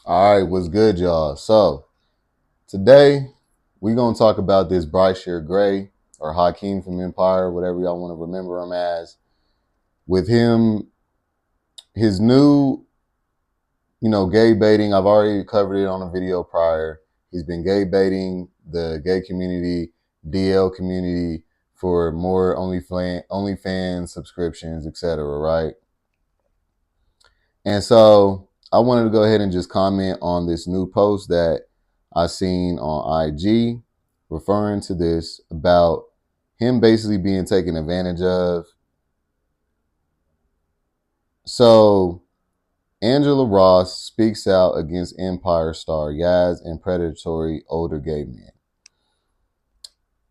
All right, what's good, y'all? So today we're gonna talk about this Brightshire Gray or Hakeem from Empire, whatever y'all want to remember him as. With him, his new, gay baiting. I've already covered it on a video prior. He's been gay baiting the gay community, DL community for more OnlyFans subscriptions, etc. Right? And so I wanted to go ahead and just comment on this new post that I seen on IG referring to this about him basically being taken advantage of. So Angela Ross speaks out against Empire star Yaz and predatory older gay men.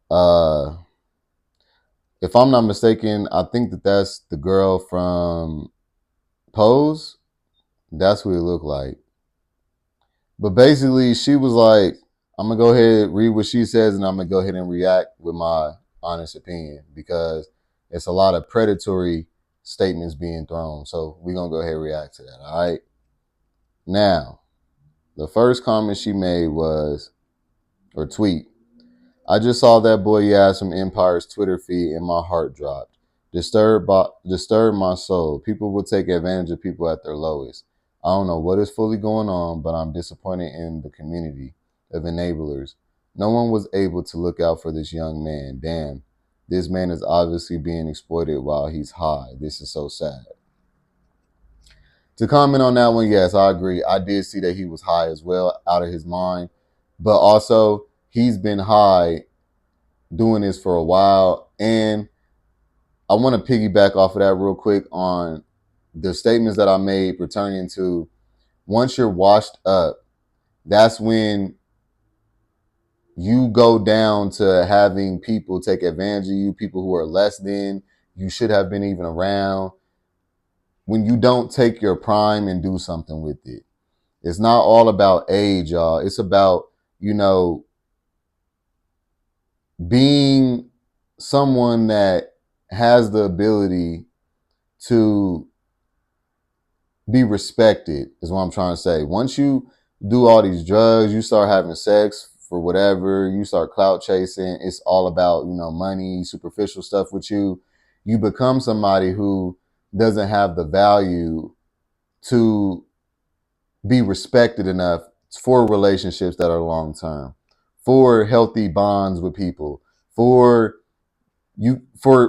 Uh, if I'm not mistaken, I think that's the girl from Pose. That's what it looked like. But basically, she was like, I'm going to go ahead, read what she says, and I'm going to go ahead and react with my honest opinion because it's a lot of predatory statements being thrown. So we're going to go ahead and react to that, all right? Now, the first comment she made was, or tweet, I just saw that boy Yaz from Empire's Twitter feed and my heart dropped. Disturbed my soul. People will take advantage of people at their lowest. I don't know what is fully going on, but I'm disappointed in the community of enablers. No one was able to look out for this young man. Damn, this man is obviously being exploited while he's high. This is so sad. To comment on that one, yes, I agree. I did see that he was high as well, out of his mind. But also, he's been high doing this for a while. And I want to piggyback off of that real quick on the statements that I made pertaining to once you're washed up, that's when you go down to having people take advantage of you, people who are less than you should have been even around. When you don't take your prime and do something with it. It's not all about age, y'all. It's about, being someone that has the ability to be respected is what I'm trying to say. Once you do all these drugs, you start having sex for whatever, you start clout chasing, it's all about, money, superficial stuff with you. You become somebody who doesn't have the value to be respected enough for relationships that are long term, for healthy bonds with people, for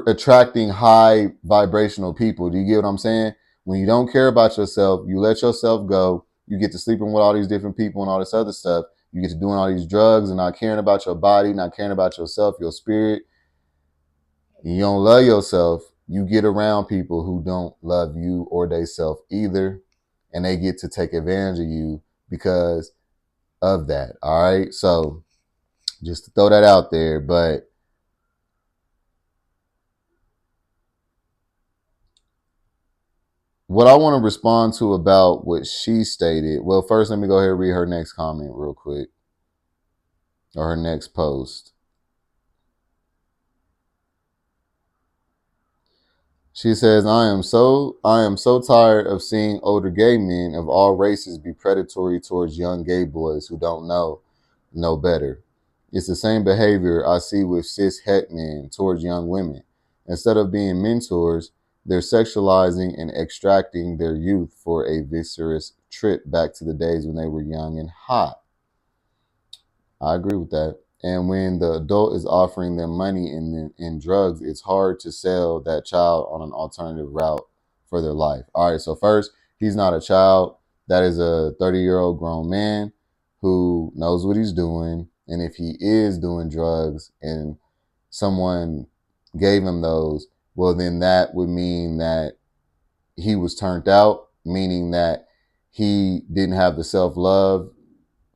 attracting high vibrational people. Do you get what I'm saying? When you don't care about yourself, you let yourself go, you get to sleeping with all these different people and all this other stuff. You get to doing all these drugs and not caring about your body, not caring about yourself, your spirit. You don't love yourself. You get around people who don't love you or they self either. And they get to take advantage of you because of that. All right. So just to throw that out there. But what I want to respond to about what she stated, well, first, let me go ahead and read her next comment real quick, or her next post. She says, I am so tired of seeing older gay men of all races be predatory towards young gay boys who don't know no better. It's the same behavior I see with cis het men towards young women. Instead of being mentors, they're sexualizing and extracting their youth for a viscerous trip back to the days when they were young and hot. I agree with that. And when the adult is offering them money in drugs, it's hard to sell that child on an alternative route for their life. All right, so first, he's not a child. That is a 30-year-old grown man who knows what he's doing. And if he is doing drugs and someone gave him those, well, then that would mean that he was turned out, meaning that he didn't have the self-love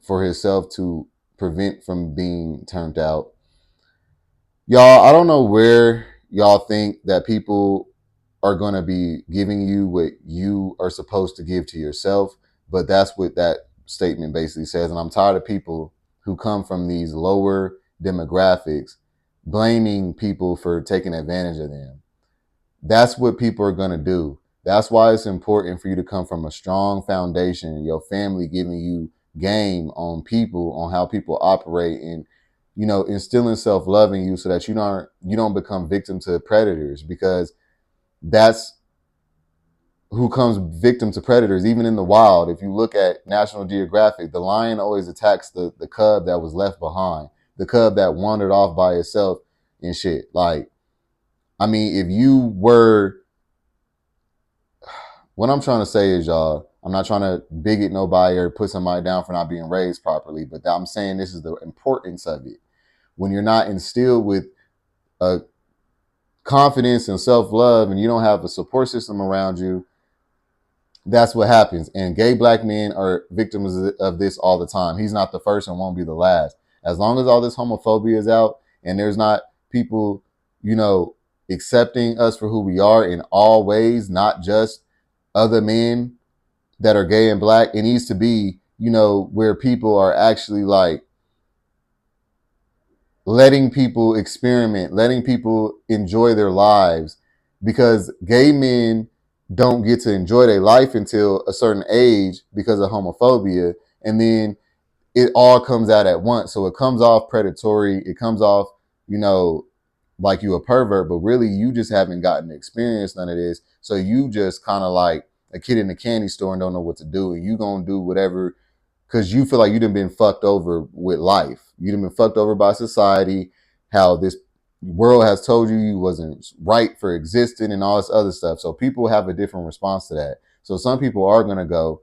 for himself to prevent from being turned out. Y'all, I don't know where y'all think that people are going to be giving you what you are supposed to give to yourself, but that's what that statement basically says. And I'm tired of people who come from these lower demographics blaming people for taking advantage of them. That's what people are going to do. That's why it's important for you to come from a strong foundation, your family giving you game on people, on how people operate, and instilling self-love in you so that you don't become victim to predators, because that's who comes victim to predators. Even in the wild, if you look at National Geographic, the lion always attacks the cub that was left behind, the cub that wandered off by itself and shit. Like, I mean, if you were, what I'm trying to say is, y'all, I'm not trying to bigot nobody or put somebody down for not being raised properly, but I'm saying this is the importance of it. When you're not instilled with a confidence and self-love, and you don't have a support system around you, that's what happens. And gay black men are victims of this all the time. He's not the first and won't be the last. As long as all this homophobia is out and there's not people, accepting us for who we are in all ways, not just other men that are gay and black, it needs to be, where people are actually like letting people experiment, letting people enjoy their lives, because gay men don't get to enjoy their life until a certain age because of homophobia. And then it all comes out at once. So it comes off predatory. It comes off, like you a pervert, but really you just haven't gotten to experience none of this. So you just kind of like a kid in a candy store and don't know what to do. And you going to do whatever because you feel like you done been fucked over with life. You done been fucked over by society, how this world has told you you wasn't right for existing and all this other stuff. So people have a different response to that. So some people are going to go,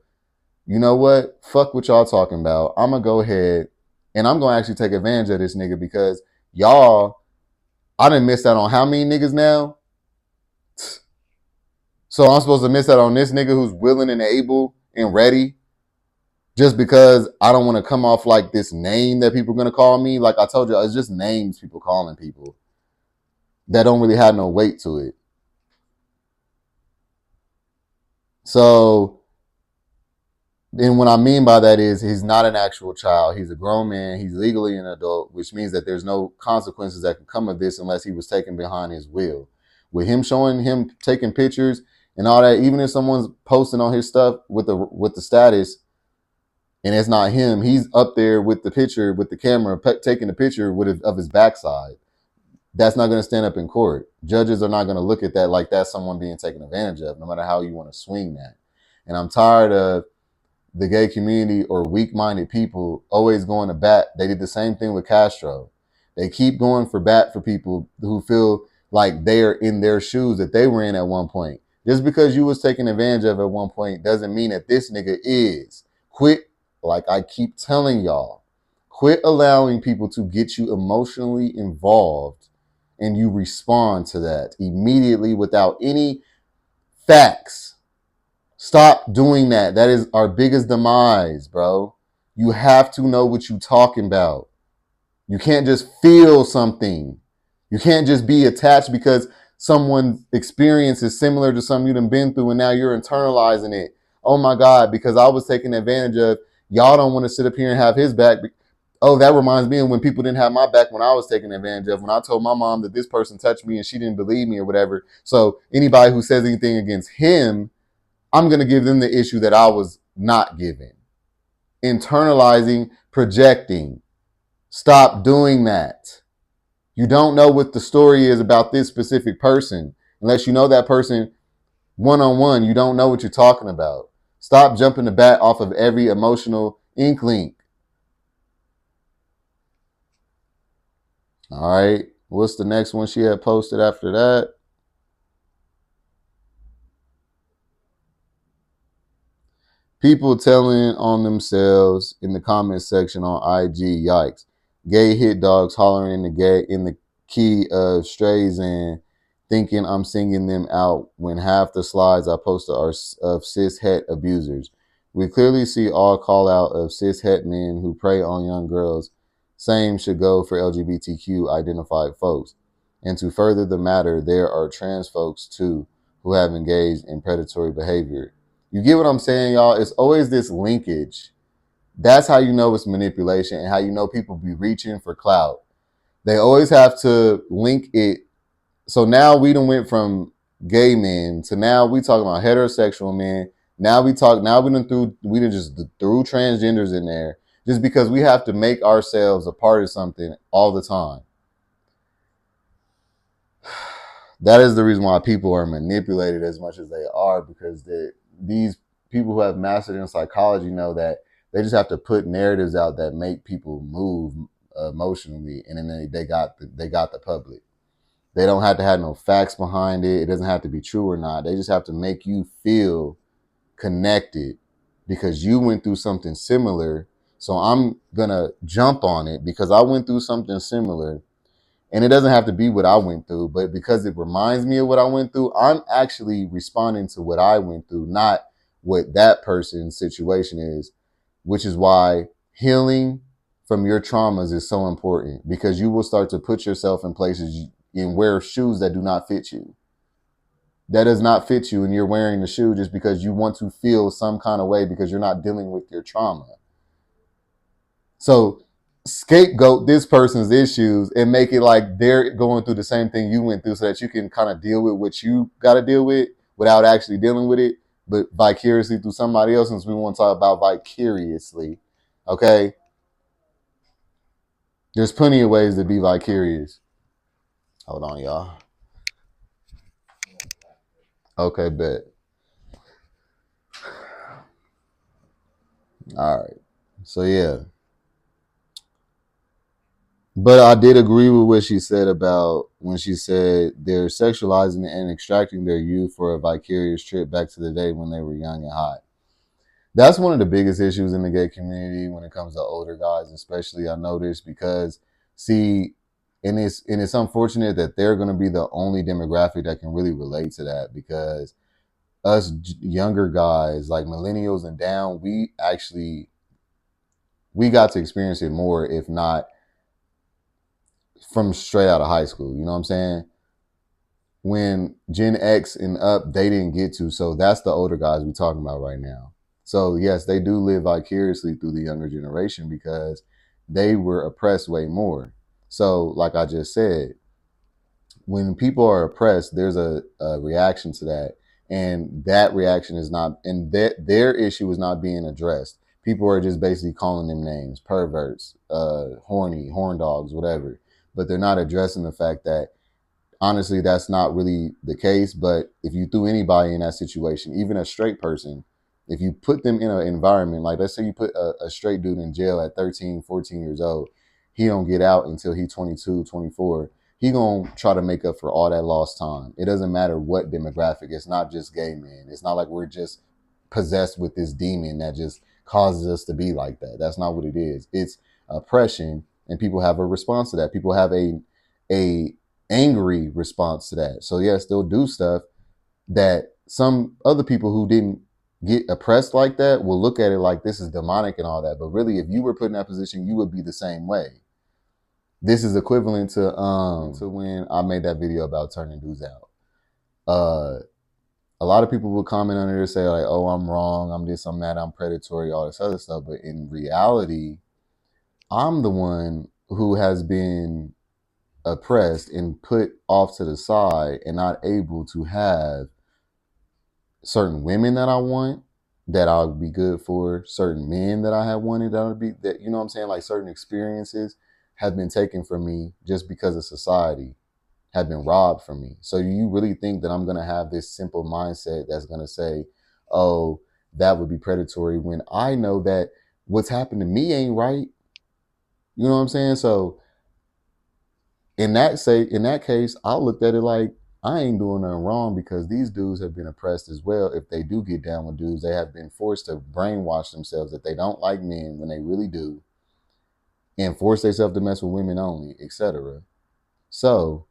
you know what? Fuck what y'all talking about. I'm going to go ahead and I'm going to actually take advantage of this nigga, because y'all, I done missed out on how many niggas now? So I'm supposed to miss out on this nigga who's willing and able and ready just because I don't want to come off like this name that people are going to call me. Like I told you, it's just names people calling people that don't really have no weight to it. So, and what I mean by that is he's not an actual child. He's a grown man. He's legally an adult, which means that there's no consequences that can come of this unless he was taken behind his will. With him showing him taking pictures and all that, even if someone's posting on his stuff with the status, and it's not him, he's up there with the picture, with the camera, taking the picture of his backside. That's not going to stand up in court. Judges are not going to look at that like that's someone being taken advantage of, no matter how you want to swing that. And I'm tired of the gay community or weak-minded people always going to bat. They did the same thing with Castro. They keep going for bat for people who feel like they're in their shoes that they were in at one point. Just because you was taken advantage of at one point doesn't mean that this nigga is. Quit, like I keep telling y'all, quit allowing people to get you emotionally involved and you respond to that immediately without any facts. Stop doing that. That is our biggest demise, bro. You have to know what you're talking about. You can't just feel something. You can't just be attached because someone's experience is similar to something you've been through and now you're internalizing it. Oh my God, because I was taken advantage of. Y'all don't want to sit up here and have his back. Oh, that reminds me of when people didn't have my back when I was taken advantage of. When I told my mom that this person touched me and she didn't believe me or whatever. So anybody who says anything against him, I'm going to give them the issue that I was not given. Internalizing, projecting. Stop doing that. You don't know what the story is about this specific person. Unless you know that person one-on-one, you don't know what you're talking about. Stop jumping the bat off of every emotional inkling. All right. What's the next one she had posted after that? People telling on themselves in the comment section on IG, yikes. Gay hit dogs hollering in the key of strays and thinking I'm singing them out when half the slides I posted are of cis het abusers. We clearly see all call out of cis het men who prey on young girls. Same should go for LGBTQ identified folks. And to further the matter, there are trans folks too who have engaged in predatory behavior. You get what I'm saying, y'all? It's always this linkage. That's how you know it's manipulation and how you know people be reaching for clout. They always have to link it. So now we done went from gay men to now we talking about heterosexual men. Now we done just threw transgenders in there just because we have to make ourselves a part of something all the time. That is the reason why people are manipulated as much as they are, because these people who have mastered in psychology know that they just have to put narratives out that make people move emotionally, and then they got the public. They don't have to have no facts behind it. It doesn't have to be true or not. They just have to make you feel connected because you went through something similar. So I'm gonna jump on it because I went through something similar. And it doesn't have to be what I went through, but because it reminds me of what I went through, I'm actually responding to what I went through, not what that person's situation is, which is why healing from your traumas is so important, because you will start to put yourself in places and wear shoes that do not fit you. That does not fit you, and you're wearing the shoe just because you want to feel some kind of way because you're not dealing with your trauma. So scapegoat this person's issues and make it like they're going through the same thing you went through so that you can kind of deal with what you got to deal with without actually dealing with it, but vicariously through somebody else, since we want to talk about vicariously. Okay? There's plenty of ways to be vicarious. Hold on, y'all. Okay, bet. All right. So, yeah. But I did agree with what she said about when she said they're sexualizing and extracting their youth for a vicarious trip back to the day when they were young and hot. That's one of the biggest issues in the gay community when it comes to older guys, especially. I noticed because, see, and it's unfortunate that they're going to be the only demographic that can really relate to that, because us younger guys, like millennials and down, we got to experience it more, if not from straight out of high school. You know what I'm saying? When Gen X and up, they didn't get to. So that's the older guys we're talking about right now. So yes, they do live vicariously through the younger generation because they were oppressed way more. So like I just said, when people are oppressed, there's a reaction to that. And that reaction is not, and that their issue is not being addressed. People are just basically calling them names, perverts, horny, horn dogs, whatever. But they're not addressing the fact that honestly, that's not really the case. But if you threw anybody in that situation, even a straight person, if you put them in an environment, like let's say you put a straight dude in jail at 13, 14 years old, he don't get out until he's 22, 24. He gonna try to make up for all that lost time. It doesn't matter what demographic. It's not just gay men. It's not like we're just possessed with this demon that just causes us to be like that. That's not what it is. It's oppression, and people have a response to that. People have a angry response to that. So yes, they'll do stuff that some other people who didn't get oppressed like that will look at it like this is demonic and all that. But really, if you were put in that position, you would be the same way. This is equivalent to when I made that video about turning dudes out. A lot of people will comment on it and say like, "Oh, I'm wrong. I'm this. I'm that. I'm predatory. All this other stuff." But in reality, I'm the one who has been oppressed and put off to the side and not able to have certain women that I want, that I would be good for, certain men that I have wanted that would be, that, you know what I'm saying, like certain experiences have been taken from me just because of society, have been robbed from me. So you really think that I'm going to have this simple mindset that's going to say, oh, that would be predatory, when I know that what's happened to me ain't right? You know what I'm saying? So in that case, I looked at it like I ain't doing nothing wrong, because these dudes have been oppressed as well. If they do get down with dudes, they have been forced to brainwash themselves that they don't like men when they really do, and force themselves to mess with women only, etc. So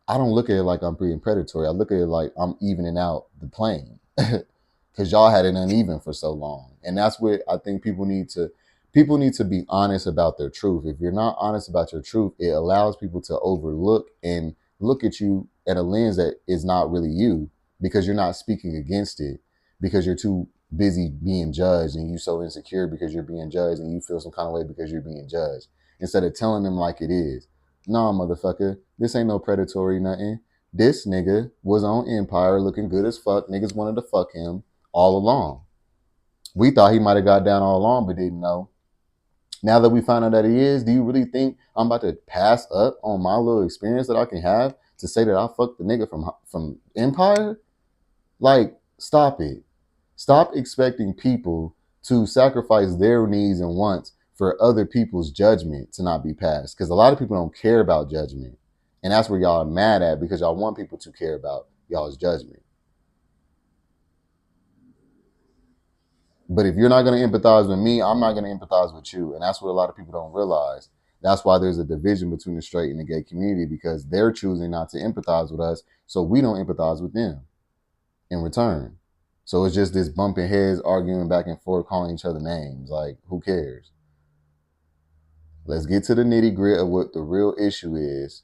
I don't look at it like I'm being predatory. I look at it like I'm evening out the playing, because y'all had it uneven for so long. And that's what I think people need to be honest about their truth. If you're not honest about your truth, it allows people to overlook and look at you at a lens that is not really you, because you're not speaking against it, because you're too busy being judged, and you so insecure because you're being judged, and you feel some kind of way because you're being judged, instead of telling them like it is. Nah, motherfucker, this ain't no predatory nothing. This nigga was on Empire looking good as fuck. Niggas wanted to fuck him all along. We thought he might have got down all along, but didn't know. Now that we found out that he is, do you really think I'm about to pass up on my little experience that I can have to say that I fucked the nigga from Empire? Like, stop it. Stop expecting people to sacrifice their needs and wants for other people's judgment to not be passed. Because a lot of people don't care about judgment. And that's where y'all are mad at, because y'all want people to care about y'all's judgment. But if you're not going to empathize with me, I'm not going to empathize with you. And that's what a lot of people don't realize. That's why there's a division between the straight and the gay community, because they're choosing not to empathize with us. So we don't empathize with them in return. So it's just this bumping heads, arguing back and forth, calling each other names. Like, who cares? Let's get to the nitty gritty of what the real issue is.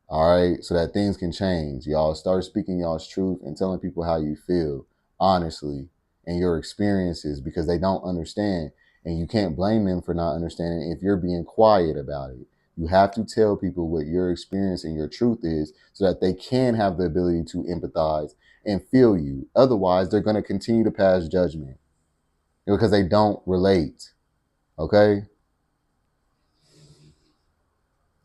All right, so that things can change. Y'all start speaking y'all's truth and telling people how you feel, honestly, and your experiences, because they don't understand. And you can't blame them for not understanding if you're being quiet about it. You have to tell people what your experience and your truth is so that they can have the ability to empathize and feel you. Otherwise, they're going to continue to pass judgment because they don't relate. Okay?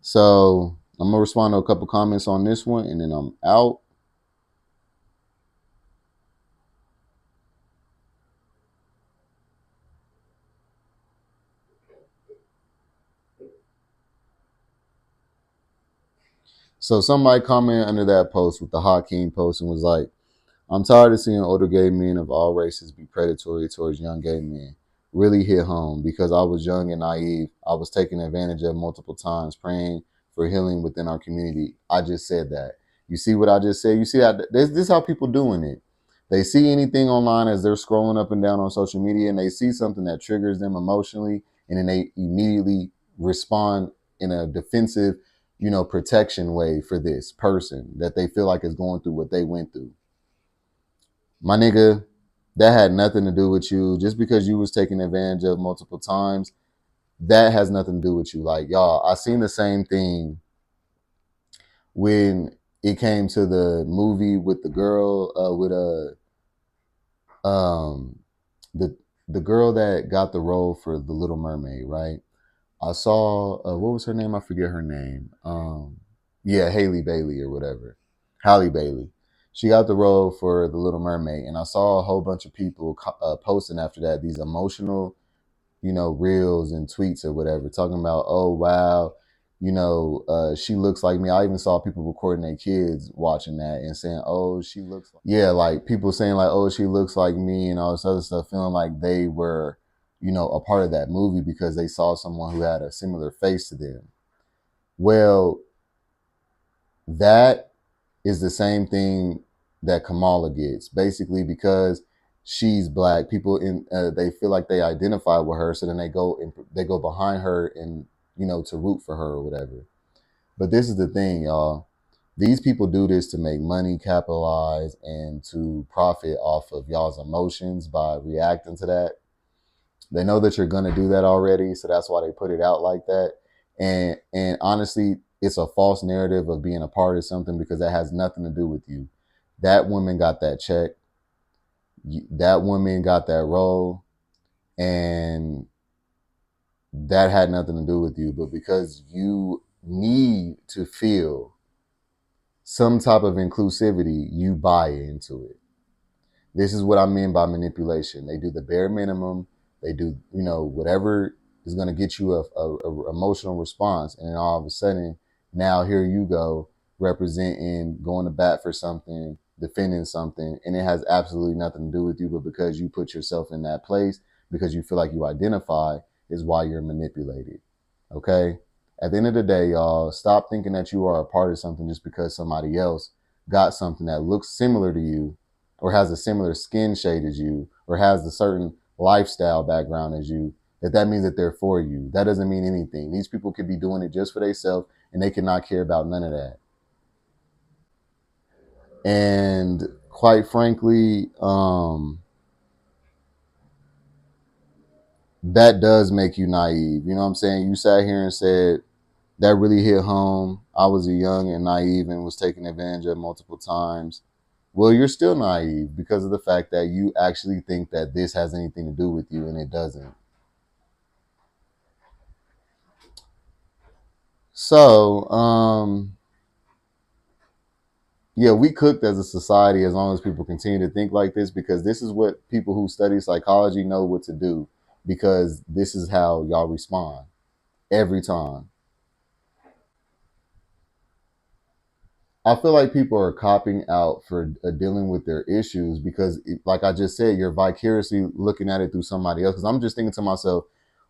So I'm going to respond to a couple comments on this one and then I'm out. So somebody commented under that post with the Hakeem post and was like, I'm tired of seeing older gay men of all races be predatory towards young gay men. Really hit home because I was young and naive. I was taken advantage of multiple times, praying for healing within our community. I just said that. You see what I just said? You see how this is how people doing it. They see anything online as they're scrolling up and down on social media and they see something that triggers them emotionally and then they immediately respond in a defensive, protection way for this person that they feel like is going through what they went through. My nigga, that had nothing to do with you. Just because you was taken advantage of multiple times, that has nothing to do with you. Like, y'all, I seen the same thing when it came to the movie with the girl with the the girl that got the role for the Little Mermaid, right? I saw what was her name? I forget her name. Yeah, Haley Bailey or whatever. Halle Bailey. She got the role for the Little Mermaid, and I saw a whole bunch of people posting after that these emotional, reels and tweets or whatever, talking about, oh wow, she looks like me. I even saw people recording their kids watching that and saying, oh, she looks like, yeah, like people saying like, oh, she looks like me and all this other stuff, feeling like they were, a part of that movie because they saw someone who had a similar face to them. Well, that is the same thing that Kamala gets, basically, because she's black. People they feel like they identify with her, so then they go behind her and to root for her or whatever. But this is the thing, y'all. These people do this to make money, capitalize, and to profit off of y'all's emotions by reacting to that. They know that you're gonna do that already, so that's why they put it out like that. And honestly, it's a false narrative of being a part of something because that has nothing to do with you. That woman got that check. That woman got that role, and that had nothing to do with you. But because you need to feel some type of inclusivity, you buy into it. This is what I mean by manipulation. They do the bare minimum. They do, whatever is going to get you a emotional response. And then all of a sudden, now here you go representing, going to bat for something, defending something. And it has absolutely nothing to do with you. But because you put yourself in that place, because you feel like you identify, is why you're manipulated. Okay? At the end of the day, y'all, stop thinking that you are a part of something just because somebody else got something that looks similar to you or has a similar skin shade as you, or has a certain lifestyle background as you, that means that they're for you. That doesn't mean anything. These people could be doing it just for themselves, and they could not care about none of that. And quite frankly, that does make you naive. You know what I'm saying? You sat here and said, that really hit home. I was a young and naive and was taken advantage of multiple times. Well, you're still naive because of the fact that you actually think that this has anything to do with you, and it doesn't. So, yeah, we cooked as a society as long as people continue to think like this, because this is what people who study psychology know what to do, because this is how y'all respond every time. I feel like people are copping out for dealing with their issues because, like I just said, you're vicariously looking at it through somebody else. Because I'm just thinking to myself,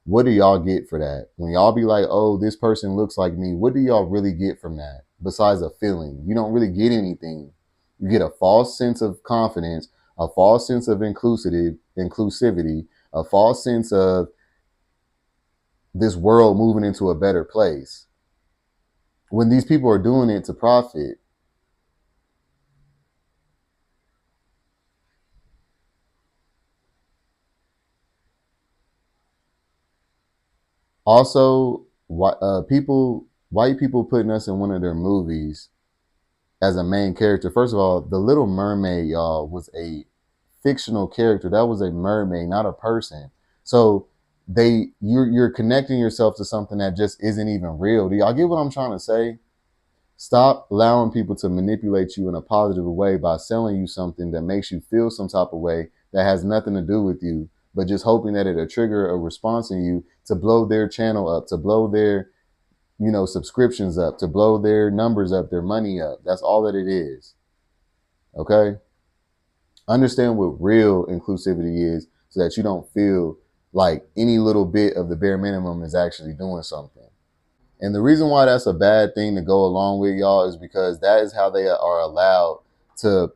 what do y'all get for that? When y'all be like, oh, this person looks like me, what do y'all really get from that besides a feeling? You don't really get anything. You get a false sense of confidence, a false sense of inclusivity, a false sense of this world moving into a better place. When these people are doing it to profit. Also, white people putting us in one of their movies as a main character. First of all, the Little Mermaid, y'all, was a fictional character. That was a mermaid, not a person. So you're connecting yourself to something that just isn't even real. Do y'all get what I'm trying to say? Stop allowing people to manipulate you in a positive way by selling you something that makes you feel some type of way that has nothing to do with you, but just hoping that it'll trigger a response in you to blow their channel up, to blow their, subscriptions up, to blow their numbers up, their money up. That's all that it is. Okay? Understand what real inclusivity is so that you don't feel like any little bit of the bare minimum is actually doing something. And the reason why that's a bad thing to go along with, y'all, is because that is how they are allowed to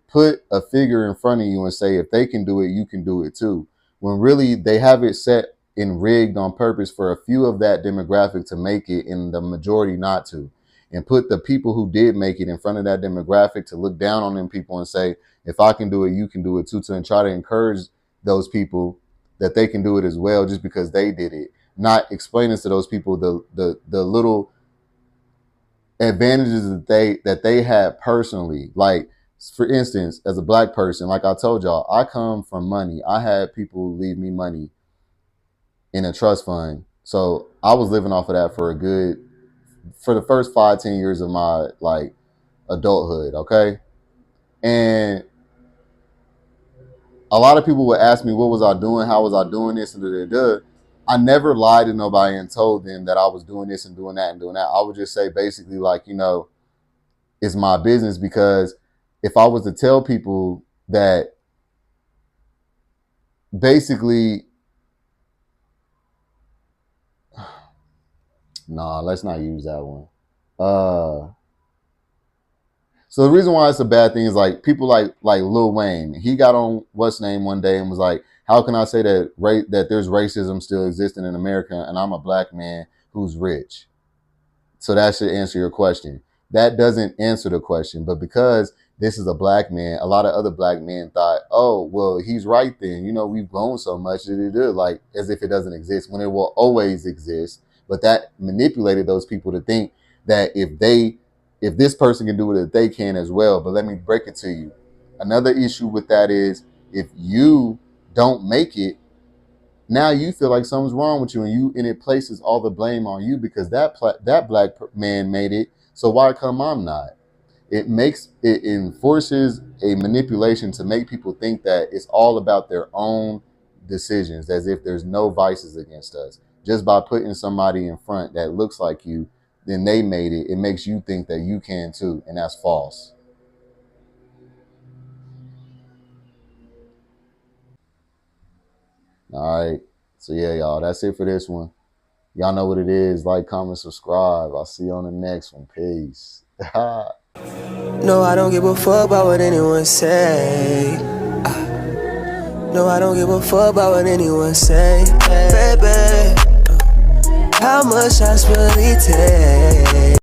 put a figure in front of you and say, if they can do it, you can do it too. When really they have it set and rigged on purpose for a few of that demographic to make it and the majority not to. And put the people who did make it in front of that demographic to look down on them people and say, if I can do it, you can do it too, to and try to encourage those people that they can do it as well just because they did it. Not explaining to those people the little advantages that they had personally. Like, for instance, as a black person, like I told y'all, I come from money. I had people leave me money in a trust fund. So I was living off of that for the first 5-10 years of my adulthood. Okay. And a lot of people would ask me, what was I doing? How was I doing this? And I never lied to nobody and told them that I was doing this and doing that and doing that. I would just say basically it's my business, because if I was to tell people that basically, nah, let's not use that one. So the reason why it's a bad thing is like people like Lil Wayne. He got on what's name one day and was like, "How can I say that there's racism still existing in America and I'm a black man who's rich?" So that should answer your question. That doesn't answer the question, but because this is a black man, a lot of other black men thought, oh, well, he's right then. We've grown so much that it is, like, as if it doesn't exist when it will always exist. But that manipulated those people to think that if this person can do it, that they can as well. But let me break it to you. Another issue with that is if you don't make it, now you feel like something's wrong with you, and it places all the blame on you because that black man made it. So why come I'm not? It enforces a manipulation to make people think that it's all about their own decisions, as if there's no vices against us. Just by putting somebody in front that looks like you, then they made it. It makes you think that you can too, and that's false. All right. So yeah, y'all, that's it for this one. Y'all know what it is. Like, comment, subscribe. I'll see you on the next one. Peace. No, I don't give a fuck about what anyone say. No, I don't give a fuck about what anyone say. Baby, how much I really take?